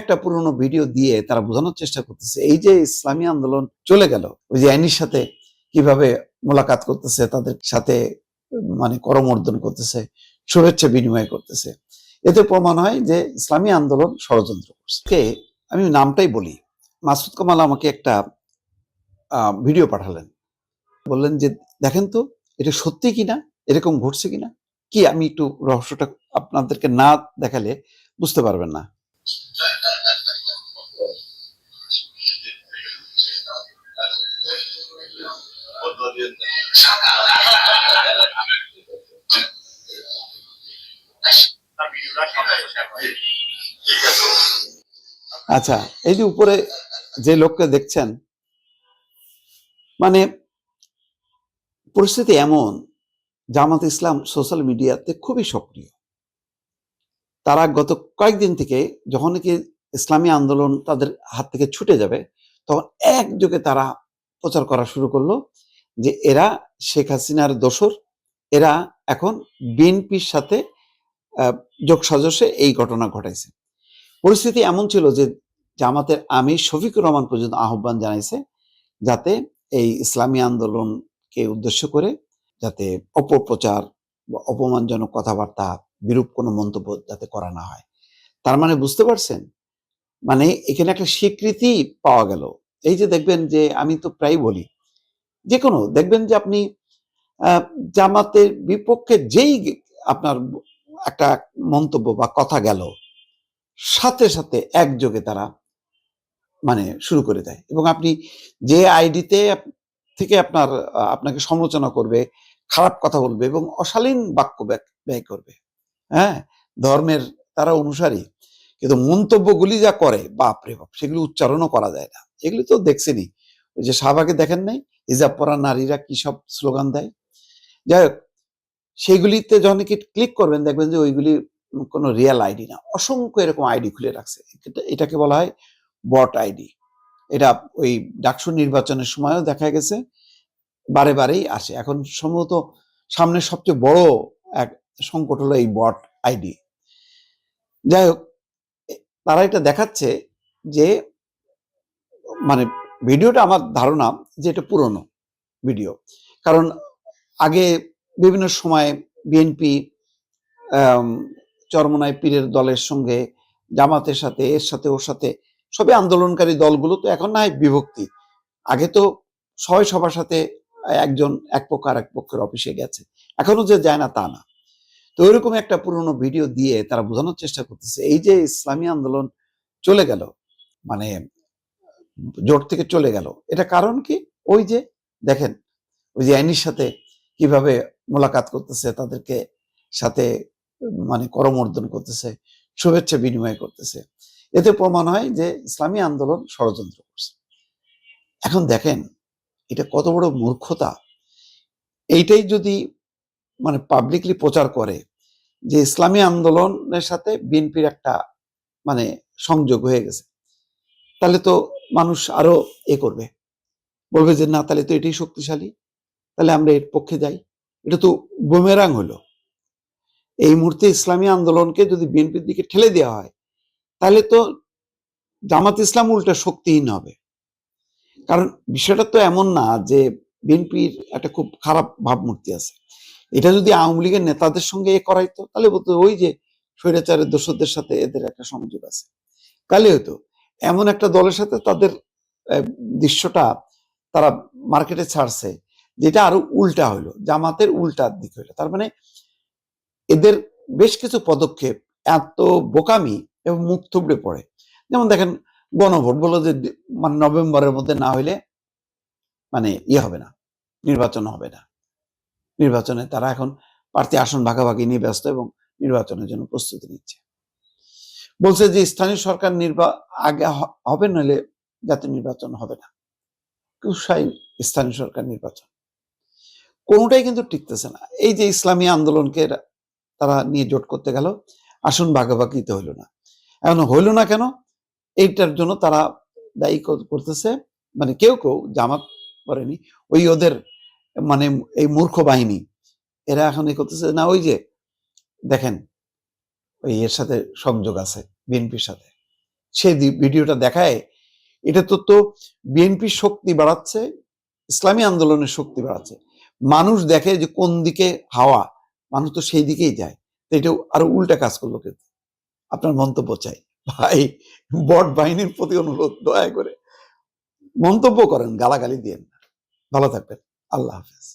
একটা পুরনো ভিডিও দিয়ে তারা বোঝানোর চেষ্টা করতেছে এই যে ইসলামী আন্দোলন চলে গেল, ওই যে আইনির সাথে কিভাবে মোলাকাত করতেছে, তাদের সাথে মানে করমর্দন করতেছে, শুভেচ্ছা বিনিময় করতেছে। এতে প্রমাণ হয় যে ইসলামী আন্দোলন ষড়যন্ত্র করছে। আমি নামটাই বলি, মাসুদ কামাল আমাকে একটা ভিডিও পাঠালেন, বললেন যে দেখেন তো এটা সত্যি কিনা, এরকম ঘটছে কিনা। কি আমি একটু রহস্যটা আপনাদেরকে না দেখালে বুঝতে পারবেন না। আচ্ছা, এই যে উপরে যে লোককে দেখছেন, মানে পরিস্থিতি এমন, জামাত ইসলাম সোশ্যাল মিডিয়াতে খুবই সক্রিয়। তারা গত কয়েকদিন থেকে যখন কি ইসলামী আন্দোলন তাদের হাত থেকে ছুটে যাবে, তখন একযোগে তারা প্রচার করা শুরু করলো যে এরা শেখ হাসিনার দোসর, এরা এখন বিএনপির সাথে যোগসাজশে এই ঘটনা ঘটাইছে। পরিস্থিতি এমন ছিল যে জামাতের আমির শফিকুর রহমান পর্যন্ত আহ্বান জানাইছে যাতে এই ইসলামী আন্দোলনকে উদ্দেশ্য করে যাতে অপপ্রচার বা অপমানজনক কথাবার্তা, বিরূপ কোনো মন্তব্য যাতে করা না হয়। তার মানে বুঝতে পারছেন, মানে এখানে একটা স্বীকৃতি পাওয়া গেল। এই যে দেখবেন যে আমি তো প্রায় বলি, যে কোনো দেখবেন যে আপনি জামাতের বিপক্ষে যেই আপনার একটা মন্তব্য বা কথা গেল, সাথে সাথে একযোগে তারা মানে শুরু করে দেয়, এবং আপনি যে আইডিতে থেকে আপনাকে সমালোচনা করবে, খারাপ কথা বলবে এবং অশালীন বাক্য ব্যয় করবে, হ্যাঁ, ধর্মের তারা অনুসারী, কিন্তু মন্তব্যগুলি যা করে বাপরে বাপ, সেগুলি উচ্চারণও করা যায় না। এগুলি তো দেখছেনই, ওই যে শাহবাগে দেখেন নাই হিজাব পরা নারীরা কি সব স্লোগান দেয়। যাই হোক, সেগুলিতে যখন কি ক্লিক করবেন দেখবেন যে ওইগুলি কোনো রিয়েল আইডি না, অসংখ্য এরকম আইডি খুলে রাখছে। এটাকে বলা হয় বট আইডি। এটা ওই ডাকসু নির্বাচনের সময়ও দেখা গেছে, বারে বারেই আসে। এখন সম্ভবত সামনে সবচেয়ে বড় এক সংকট হলো এই বট আইডি। যাই হোক, তারা এটা দেখাচ্ছে যে মানে ভিডিওটা আমার ধারণা যে এটা পুরনো ভিডিও, কারণ আগে বিভিন্ন সময় বিএনপি চরমনাই পীরের দলের সঙ্গে, জামাতের সাথে, এর সাথে ওর সাথে, সবই আন্দোলনকারী দলগুলো তো এখন না হয় বিভক্তি। আগে তো সবাই সবার সাথে একজন এক পক্ষ আর এক পক্ষের অফিসে গেছে, এখনো যে যায় না তা না। তো ওইরকম একটা পুরনো ভিডিও দিয়ে তারা বোঝানোর চেষ্টা করতেছে এই যে ইসলামী আন্দোলন চলে গেল, মানে জোট থেকে চলে গেল, এটা কারণ কি? ওই যে দেখেন, ওই যে আইনির সাথে কিভাবে মোলাকাত করতেছে, তাদেরকে সাথে মানে করমর্দন করতেছে, শুভেচ্ছা বিনিময় করতেছে। এতে প্রমাণ হয় যে ইসলামী আন্দোলন ষড়যন্ত্র করছে। এখন দেখেন এটা কত বড় মূর্খতা। এইটাই যদি মানে পাবলিকলি প্রচার করে যে ইসলামী আন্দোলনের সাথে বিএনপির একটা মানে সংযোগ হয়ে গেছে, তাহলে তো মানুষ আরো করবে, বলবে যে না, তাহলে তো এটাই শক্তিশালী, তাহলে আমরা এর পক্ষে যাই। এটা তো বুমেরাং হলো। এই মুহূর্তে ইসলামী আন্দোলনকে যদি বিএনপির দিকে ঠেলে দেওয়া হয়, তাহলে তো জামাত ইসলাম উল্টা শক্তিহীন হবে। কারণ বিষয়টা তো এমন না যে বিএনপির একটা খুব খারাপ ভাবমূর্তি আছে। এটা যদি আওয়ামী লীগের নেতাদের সঙ্গে করাইতো, তাহলে বলতো ওই যে স্বৈরাচারের দোসরদের সাথে এদের একটা সংযোগ আছে, তাহলে হয়তো এমন একটা দলের সাথে তাদের দৃশ্যটা তারা মার্কেটে ছাড়ছে, যেটা আরো উল্টা হইলো, জামাতের উল্টার দিক হইলো। তার মানে এদের বেশ কিছু পদক্ষেপ এত বোকামি এবং মুখ থুবড়ে পড়ে। যেমন দেখেন, গণভোট বলো যে মানে নভেম্বরের মধ্যে না হইলে মানে হবে না, নির্বাচন হবে না। নির্বাচনে তারা এখন প্রার্থী আসন ভাগাভাগি নিয়ে ব্যস্ত এবং নির্বাচনের জন্য প্রস্তুতি নিচ্ছে। বলছে যে স্থানীয় সরকার আগে হবে, নইলে জাতীয় নির্বাচন হবে না। স্থানীয় সরকার নির্বাচন কোনোটাই কিন্তু টিকতেছে না। এই যে ইসলামী আন্দোলনকে তারা নিয়ে জোট করতে গেল, আসন ভাগাভাগিতে হইল না। এখন হইল না কেন? এইটার জন্য তারা দায়ী করতেছে, মানে কেউ কেউ, জামাত করেনি, ওই ওদের মানে এই মূর্খ বাহিনী, এরা এখন করতেছে না, ওই যে দেখেন ওই এর সাথে সংযোগ আছে বিএনপির সাথে, সেই ভিডিওটা দেখায় এটা তো বিএনপির শক্তি বাড়াচ্ছে, ইসলামী আন্দোলনের শক্তি বাড়াচ্ছে। মানুষ দেখে যে কোন দিকে হাওয়া, মানুষ তো সেই দিকেই যায়। তো এটা আরো উল্টা কাজ করলো। কিন্তু আপনার মন্তব্য চাই ভাই, বট বাহিনীর প্রতি অনুরোধ, দয়া করে মন্তব্য করেন, গালাগালি দিয়েন না। ভালো থাকবেন, আল্লাহ হাফেজ।